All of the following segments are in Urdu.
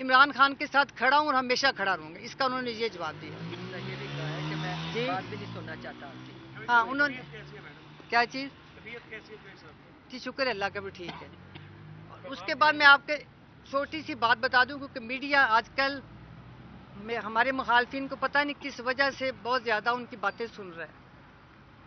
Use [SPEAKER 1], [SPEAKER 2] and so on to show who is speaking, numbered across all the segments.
[SPEAKER 1] عمران خان کے ساتھ کھڑا ہوں اور ہمیشہ کھڑا رہوں گا. اس کا انہوں نے یہ جواب دیا.
[SPEAKER 2] یہ بھی کہا ہے کہ میں
[SPEAKER 1] جی
[SPEAKER 2] بات بھی نہیں سننا چاہتا آپ کی.
[SPEAKER 1] ہاں انہوں نے کیا چیز جی شکر ہے اللہ کا بھی ٹھیک ہے. اور اس کے بعد میں آپ کے چھوٹی سی بات بتا دوں کیونکہ میڈیا آج کل ہمارے مخالفین کو پتہ نہیں کس وجہ سے بہت زیادہ ان کی باتیں سن رہا ہے.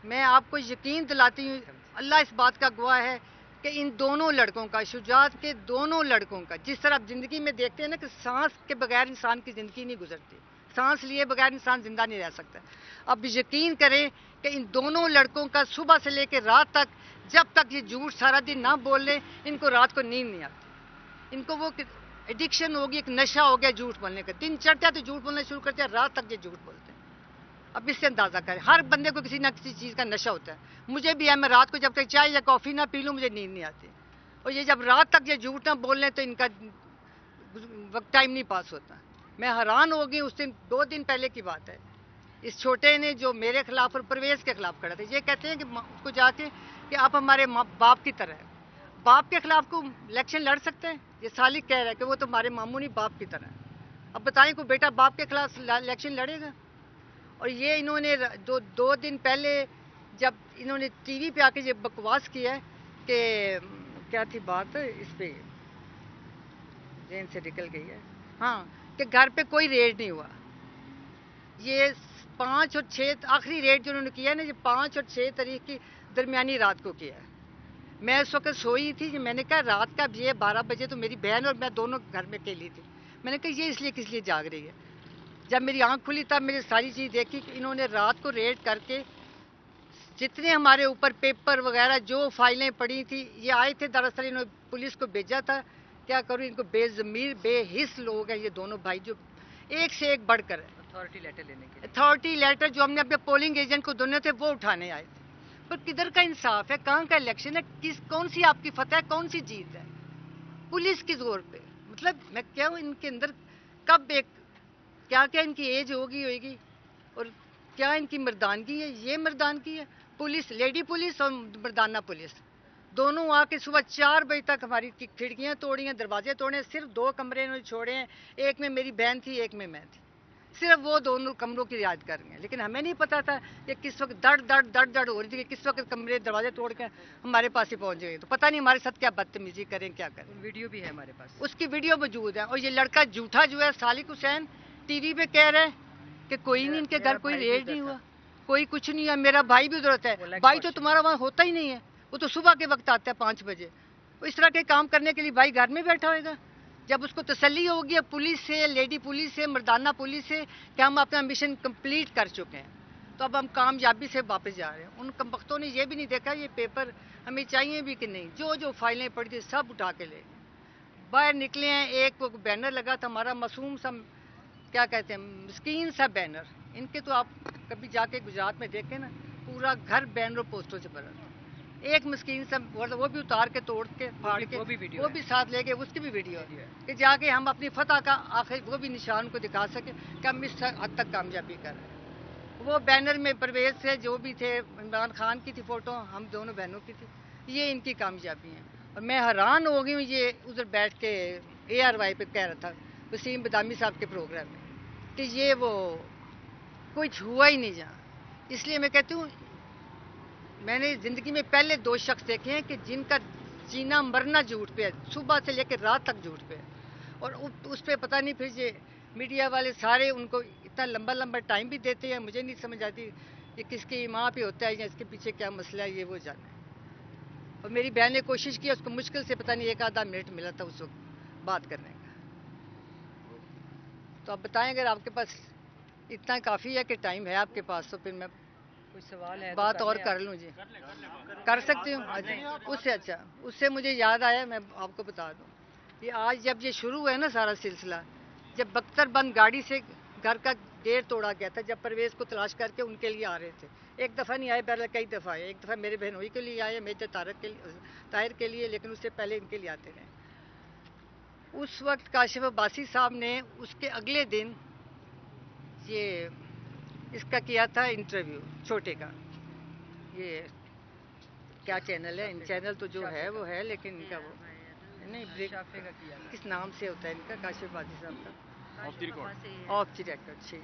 [SPEAKER 1] میں آپ کو یقین دلاتی ہوں, اللہ اس بات کا گواہ ہے کہ ان دونوں لڑکوں کا, شجاعت کے دونوں لڑکوں کا, جس طرح آپ زندگی میں دیکھتے ہیں نا کہ سانس کے بغیر انسان کی زندگی نہیں گزرتی, سانس لیے بغیر انسان زندہ نہیں رہ سکتا. اب یقین کریں کہ ان دونوں لڑکوں کا صبح سے لے کے رات تک, جب تک یہ جھوٹ سارا دن نہ بول لیں, ان کو رات کو نیند نہیں آتی. ان کو وہ ایڈکشن ہوگی, ایک نشہ ہو گیا جھوٹ بولنے کا. دن چڑھتا ہے تو جھوٹ بولنا شروع کرتے ہیں, رات تک یہ جھوٹ بولتے ہیں. اب اس سے اندازہ کریں, ہر بندے کو کسی نہ کسی چیز کا نشہ ہوتا ہے. مجھے بھی ہے, میں رات کو جب تک چائے یا کافی نہ پی لوں مجھے نیند نہیں آتی. اور یہ جب رات تک یہ جھوٹ نہ بول لیں تو ان کا وقت ٹائم نہیں پاس ہوتا. میں حیران ہو گئی. اس دن 2 دن پہلے کی بات ہے, اس چھوٹے نے جو میرے خلاف اور پرویز کے خلاف کھڑا تھا, یہ کہتے ہیں کہ اس کو جا کے کہ آپ ہمارے باپ کی طرح ہیں. باپ کے خلاف کو الیکشن لڑ سکتے ہیں؟ یہ سالک کہہ رہا ہے کہ وہ تو ہمارے مامونی باپ کی طرح ہے. اب بتائیں کوئی بیٹا باپ کے خلاف الیکشن لڑے گا؟ اور یہ انہوں نے 2 دن پہلے جب انہوں نے ٹی وی پہ آ کے یہ بکواس کیا ہے کہ کیا تھی بات اس پہ, ذہن سے نکل گئی ہے, ہاں کہ گھر پہ کوئی ریڈ نہیں ہوا. یہ 5 اور 6 آخری ریڈ جو انہوں نے کیا ہے نا, یہ 5 اور 6 تاریخ کی درمیانی رات کو کیا ہے. میں اس وقت سوئی تھی. میں نے کہا رات کا یہ 12 بجے تو میری بہن اور میں دونوں گھر میں اکیلی تھی. میں نے کہا یہ اس لیے کس لیے جاگ رہی ہے. جب میری آنکھ کھلی تب میں نے ساری چیز دیکھی کہ انہوں نے رات کو ریڈ کر کے جتنے ہمارے اوپر پیپر وغیرہ جو فائلیں پڑی تھی, یہ آئے تھے. دراصل انہوں نے پولیس کو بھیجا تھا. کیا کروں, ان کو بے ضمیر بے حس لوگ ہیں یہ دونوں بھائی, جو ایک سے ایک بڑھ کر ہے.
[SPEAKER 2] اتھارٹی لیٹر لینے کے,
[SPEAKER 1] اتھارٹی لیٹر جو ہم نے اپنے پولنگ ایجنٹ کو دینے تھے وہ اٹھانے آئے تھے. پر کدھر کا انصاف ہے, کہاں کا الیکشن ہے, کون سی آپ کی فتح ہے, کون سی جیت ہے پولیس کی زور پہ. مطلب میں کیا ہوں, ان کے اندر کب ایک کیا ان کی ایج ہوگی اور کیا ان کی مردانگی ہے. یہ مردانگی ہے پولیس, لیڈی پولیس اور مردانہ پولیس دونوں آ کے صبح 4 بجے تک ہماری کھڑکیاں توڑی ہیں, دروازے توڑے ہیں. صرف 2 کمرے انہوں نے چھوڑے ہیں, ایک میں میری بہن تھی, ایک میں تھی. صرف وہ دونوں کمروں کی رعایت کر رہے ہیں. لیکن ہمیں نہیں پتا تھا کہ کس وقت دڑ ہو رہی تھی, کہ کس وقت کمرے دروازے توڑ کے ہمارے پاس ہی پہنچ گئے. تو پتہ نہیں ہمارے ساتھ کیا بدتمیزی کریں, کیا کریں.
[SPEAKER 2] ویڈیو بھی ہے ہمارے پاس,
[SPEAKER 1] اس کی ویڈیو موجود ہے. اور یہ لڑکا جھوٹا جو ہے سالک حسین ٹی وی پہ کہہ رہے کہ کوئی نہیں, ان کے گھر کوئی ریڈ نہیں ہوا, کوئی کچھ نہیں ہے. میرا بھائی بھی ادھر ہوتا ہے. بھائی تو تمہارا وہاں ہوتا ہی نہیں ہے, وہ تو صبح کے وقت آتا ہے 5 بجے. اس طرح کے کام کرنے کے لیے بھائی گھر میں بیٹھا ہوئے گا. جب اس کو تسلی ہوگی پولیس سے, لیڈی پولیس سے, مردانہ پولیس سے کہ ہم اپنا مشن کمپلیٹ کر چکے ہیں, تو اب ہم کامیابی سے واپس جا رہے ہیں. ان کمبختوں نے یہ بھی نہیں دیکھا یہ پیپر ہمیں چاہیے بھی کہ نہیں. جو فائلیں پڑی تھی سب اٹھا کے لے باہر نکلے ہیں. ایک وہ بینر لگا تھا ہمارا معصوم سا, کیا کہتے ہیں, مسکین سا بینر. ان کے تو آپ کبھی جا کے گجرات میں دیکھیں نا, پورا گھر بینروں پوسٹروں سے بھرا. ایک مسکین سا وہ بھی اتار کے توڑ کے پھاڑ کے وہ بھی ساتھ لے گئے. اس کی بھی ویڈیو ہے کہ جا کے ہم اپنی فتح کا آخر وہ بھی نشان کو دکھا سکے کہ ہم اس حد تک کامیابی کر رہے ہیں. وہ بینر میں پرویز سے جو بھی تھے, عمران خان کی تھی فوٹو, ہم دونوں بہنوں کی تھی. یہ ان کی کامیابی ہیں. اور میں حیران ہو گئی ہوں. یہ ادھر بیٹھ کے ARY پہ کہہ رہا تھا وسیم بدامی صاحب کے پروگرام میں کہ یہ وہ کچھ ہوا ہی نہیں جہاں. اس لیے میں کہتی ہوں میں نے زندگی میں پہلے 2 شخص دیکھے ہیں کہ جن کا جینا مرنا جھوٹ پہ ہے, صبح سے لے کے رات تک جھوٹ پہ ہے. اور اس پہ پتہ نہیں پھر یہ میڈیا والے سارے ان کو اتنا لمبا ٹائم بھی دیتے ہیں. مجھے نہیں سمجھ آتی یہ کس کی ماں پہ ہوتا ہے یا اس کے پیچھے کیا مسئلہ ہے, یہ وہ جانے. اور میری بہن نے کوشش کی, اس کو مشکل سے پتہ نہیں 1 آدھا منٹ ملا تھا اس وقت بات کرنے کا. تو آپ بتائیں اگر آپ کے پاس اتنا کافی ہے کہ ٹائم ہے آپ کے پاس, تو پھر میں
[SPEAKER 2] کوئی سوال ہے
[SPEAKER 1] بات اور کر لوں. جی کر سکتی ہوں. اس سے اچھا, اس سے مجھے یاد آیا, میں آپ کو بتا دوں. یہ آج جب یہ شروع ہے نا سارا سلسلہ, جب بختر بند گاڑی سے گھر کا گیٹ توڑا گیا تھا, جب پرویز کو تلاش کر کے ان کے لیے آ رہے تھے. ایک دفعہ نہیں آئے, بہرحال کئی دفعہ آئے. ایک دفعہ میرے بہنوئی کے لیے آئے, میجر طاہر کے لیے, لیکن اس سے پہلے ان کے لیے آتے رہے. اس وقت کاشف عباسی صاحب نے اس کے اگلے دن یہ اس کا کیا تھا انٹرویو چھوٹے کا. یہ کیا چینل ہے, چینل تو جو ہے وہ ہے, لیکن ان کا وہ نہیں بریک
[SPEAKER 2] شافے کا کیا
[SPEAKER 1] کس نام سے ہوتا ہے ان کا کاشف بازی صاحب کا
[SPEAKER 3] off the record
[SPEAKER 1] off the record جی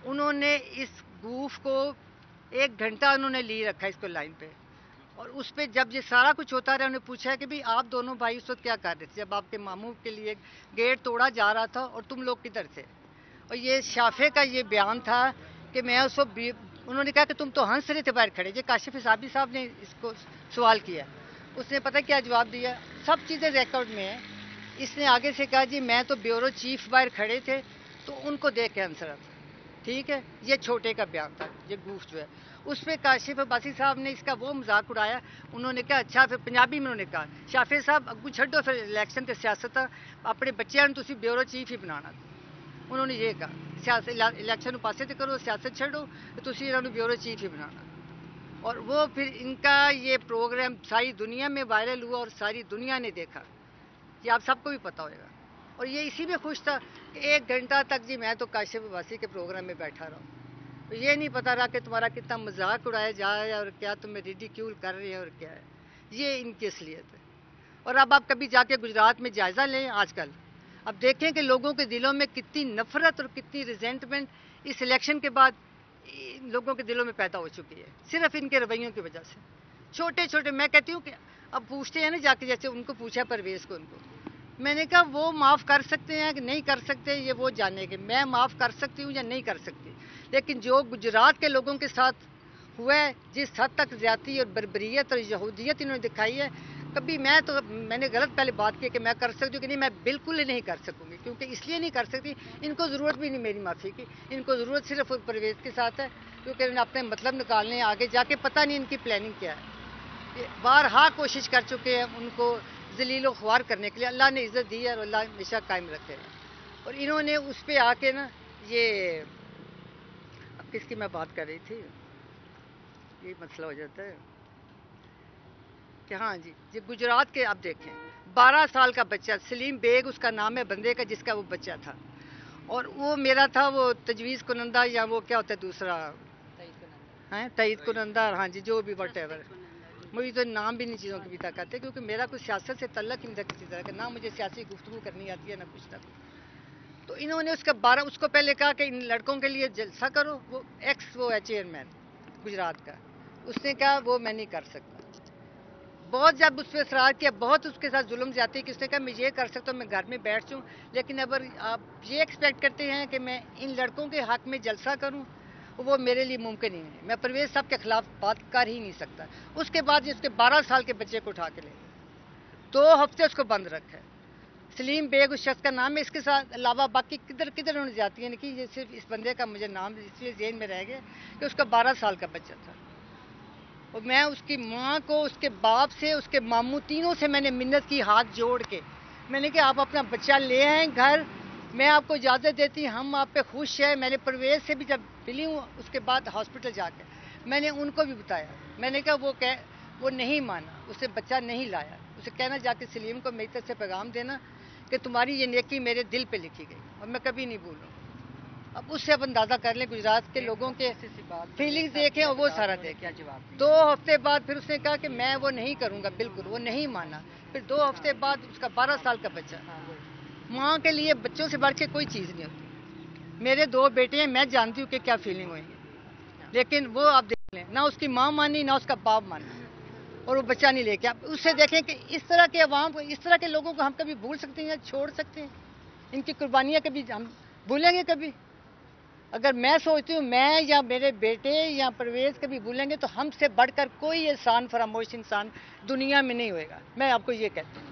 [SPEAKER 1] انہوں نے اس گوف کو 1 گھنٹہ انہوں نے لی رکھا اس کو لائن پہ اور اس پہ جب یہ سارا کچھ ہوتا رہا انہوں نے پوچھا کہ بھئی آپ دونوں بھائی اس وقت کیا کر رہے تھے جب آپ کے ماموں کے لیے گیٹ توڑا جا رہا تھا اور تم لوگ کدھر تھے اور یہ شافے کا یہ بیان تھا کہ میں اس وقت انہوں نے کہا کہ تم تو ہنس رہے تھے باہر کھڑے یہ کاشف حسابی صاحب نے اس کو سوال کیا اس نے پتہ کیا جواب دیا سب چیزیں ریکارڈ میں ہیں اس نے آگے سے کہا جی میں تو بیورو چیف باہر کھڑے تھے تو ان کو دیکھ کے ہنس رہا تھا ٹھیک ہے یہ چھوٹے کا بیان تھا یہ گوف جو ہے اس پہ کاشف عباسی صاحب نے اس کا وہ مذاق اڑایا انہوں نے کہا اچھا پھر پنجابی میں انہوں نے کہا شافے صاحب اگو چھڈو پھر الیکشن تے سیاست اپنے بچیاں نوں تسی بیورو چیف ہی بنانا انہوں نے یہ کہا سیاست الیکشن پاسے تے کرو سیاست چھڈو تسی انہوں نے بیورو چیف ہی بنانا اور وہ پھر ان کا یہ پروگرام ساری دنیا میں وائرل ہوا اور ساری دنیا نے دیکھا یہ آپ سب کو بھی پتہ ہوئے گا اور یہ اسی میں خوش تھا کہ 1 گھنٹہ تک جی میں تو کاشف عباسی کے پروگرام میں بیٹھا رہا ہوں یہ نہیں پتا رہا کہ تمہارا کتنا مذاق اڑایا جا رہا ہے اور کیا تمہیں ریڈیکیول کر رہے ہیں اور کیا ہے یہ ان کی اصلیت ہے اور اب آپ کبھی جا کے گجرات میں جائزہ لیں آج کل اب دیکھیں کہ لوگوں کے دلوں میں کتنی نفرت اور کتنی ریزنٹمنٹ اس الیکشن کے بعد لوگوں کے دلوں میں پیدا ہو چکی ہے صرف ان کے رویوں کی وجہ سے چھوٹے چھوٹے میں کہتی ہوں کہ اب پوچھتے ہیں نا جا کے جیسے ان کو پوچھا پرویز کو ان کو میں نے کہا وہ معاف کر سکتے ہیں کہ نہیں کر سکتے یہ وہ جانے کے میں معاف کر سکتی ہوں یا نہیں کر سکتی لیکن جو گجرات کے لوگوں کے ساتھ ہوا ہے جس حد تک زیادتی اور بربریت اور یہودیت انہوں نے دکھائی ہے کبھی میں نے غلط پہلے بات کی کہ میں کر سکتی ہوں کہ نہیں میں بالکل ہی نہیں کر سکوں گی کیونکہ اس لیے نہیں کر سکتی ان کو ضرورت بھی نہیں میری معافی کی ان کو ضرورت صرف پرویز کے ساتھ ہے کیونکہ انہوں نے اپنے مطلب نکالنے ہیں آگے جا کے پتہ نہیں ان کی پلاننگ کیا ہے بارہا کوشش کر چکے ہیں ان کو ذلیل و خوار کرنے کے لیے اللہ نے عزت دی ہے اور اللہ ہمیشہ قائم رکھے اور انہوں نے اس پہ آ کے نا یہ اب کس کی میں بات کر رہی تھی یہ مسئلہ ہو جاتا ہے کہ ہاں جی یہ گجرات کے آپ دیکھیں 12 سال کا بچہ سلیم بیگ اس کا نام ہے بندے کا جس کا وہ بچہ تھا اور وہ میرا تھا وہ تجویز کنندہ یا وہ کیا ہوتا ہے دوسرا تائید کنندہ ہاں جی جو بھی وٹ ایور مجھے تو نام بھی نہیں چیزوں کی بھی طاقت ہے کیونکہ میرا کوئی سیاست سے تعلق ہی نہیں تھا کسی طرح کا نہ مجھے سیاسی گفتگو کرنی آتی ہے نہ کچھ تک تو انہوں نے اس کو پہلے کہا کہ ان لڑکوں کے لیے جلسہ کرو وہ ہے چیئرمین گجرات کا اس نے کہا وہ میں نہیں کر سکتا بہت جب اس پہ اصرار کیا بہت اس کے ساتھ ظلم زیادتی کہ اس نے کہا میں یہ کر سکتا ہوں میں گھر میں بیٹھ جاؤں لیکن اگر آپ یہ ایکسپیکٹ کرتے ہیں کہ میں ان لڑکوں کے حق میں جلسہ کروں وہ میرے لیے ممکن ہی نہیں میں پرویز صاحب کے خلاف بات کر ہی نہیں سکتا اس کے بعد اس کے 12 سال کے بچے کو اٹھا کے لے 2 ہفتے اس کو بند رکھا ہے سلیم بیگ اس شخص کا نام ہے اس کے ساتھ علاوہ باقی کدھر انہوں نے جاتی ہیں کہ یہ صرف اس بندے کا مجھے نام اس لیے ذہن میں رہ گیا کہ اس کا 12 سال کا بچہ تھا اور میں اس کی ماں کو اس کے باپ سے اس کے ماموں تینوں سے میں نے منت کی ہاتھ جوڑ کے میں نے کہا آپ اپنا بچہ لے آئیں گھر میں آپ کو اجازت دیتی ہم آپ پہ خوش ہیں میں نے پرویز سے بھی جب ملی ہوں اس کے بعد ہاسپٹل جا کے میں نے ان کو بھی بتایا میں نے کہا وہ نہیں مانا اسے بچہ نہیں لایا اسے کہنا جا کے سلیم کو میری طرف سے پیغام دینا کہ تمہاری یہ نیکی میرے دل پہ لکھی گئی اور میں کبھی نہیں بھولوں اب اس سے اب اندازہ کر لیں گجرات کے لوگوں کے فیلنگز دیکھیں اور وہ سارا دیکھیں 2 ہفتے بعد پھر اس نے کہا کہ میں وہ نہیں کروں گا بالکل وہ نہیں مانا پھر 2 ہفتے بعد اس کا 12 سال کا بچہ ماں کے لیے بچوں سے بڑھ کے کوئی چیز نہیں ہوتی میرے 2 بیٹے ہیں میں جانتی ہوں کہ کیا فیلنگ ہوئی ہے لیکن وہ آپ دیکھ لیں نہ اس کی ماں مانی نہ اس کا باپ مانا اور وہ بچہ نہیں لے کے آپ اس سے دیکھیں کہ اس طرح کے عوام کو اس طرح کے لوگوں کو ہم کبھی بھول سکتے ہیں یا چھوڑ سکتے ہیں ان کی قربانیاں کبھی ہم بھولیں گے کبھی اگر میں سوچتی ہوں میں یا میرے بیٹے یا پرویز کبھی بھولیں گے تو ہم سے بڑھ کر کوئی احسان فراموش انسان دنیا میں نہیں ہوئے گا میں آپ کو یہ کہتی ہوں